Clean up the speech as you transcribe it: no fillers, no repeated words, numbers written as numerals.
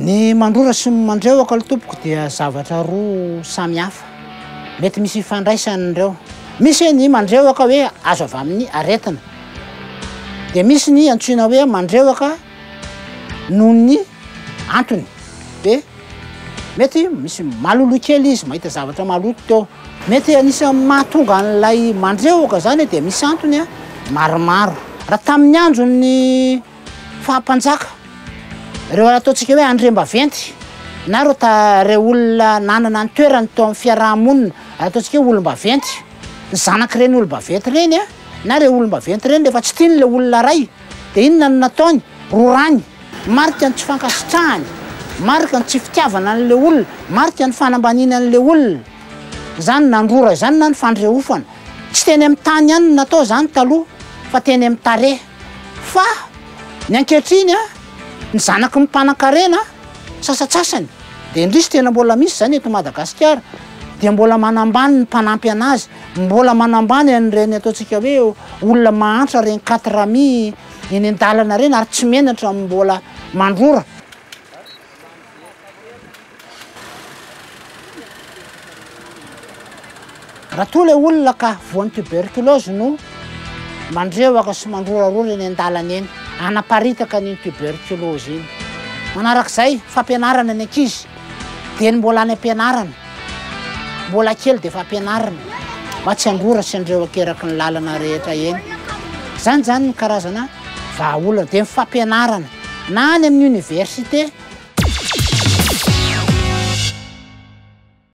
Ny mandrora sy ny mandrevaka lo tompoko dia zavatra roa samy hafa. Mety misy ifandraisany ireo. Misy ny mandrevaka hoe azo avy amin'ny aretina. De misy ny antsoina hoe mandrevaka noho ny antony. De mety misy malolo kely izy mahita zavatra maloto teo. Mety anisan'ny mahatonga an'ilay mandrevaka zany de misy antony maromaro. Raha tamin'ny andron'ny fahampanjaka, reo ataontsika hoe andriambaventy na reo olona nanana ny toerany teo amin'ny fiarahamonina, ataontsika hoe olom-baventy, ny zanak'ireny olom-baventy reny na reo olom-baventy reny rehefa tsy tiany le olona ray, de inona no nataony? Rorany, marika ny tsy fankasitrahany, marika ny tsy fitiavana an'le olona, marika ny fanambaniana an'le olona. Zany nandrora zany na ny fandrehofana. Tsy teny amin'ny tany ihany no natao zany taloha, fa teny amin'ny tarehy. Fa ny ankehitriny ny zanaky ny mpanan-karena sasatsasany de indrisy tena mbola misy zany eto Madagasikara, de mbola manambany ny mpanampy anazy, mbola manambany an'ireny ataontsika hoe olona mahantra reny quatre amis eny an-dalana reny ary tsy menatra mbola mandrora. Raha toa le olona ka voan'ny tuberculose no mandrevaka sy mandrorarora eny an-dalana eny, anaparitaka ny tuberculose iny. Manarak'izay fampianarana ny ankizy, de ny mbola any ampianarana, mbola kely de fampianarana mba tsy handrora sy handrevaka eraky ny lalana rehetra eny. Zany ny karazana vahaolana de ny fampianarana na any amin'ny université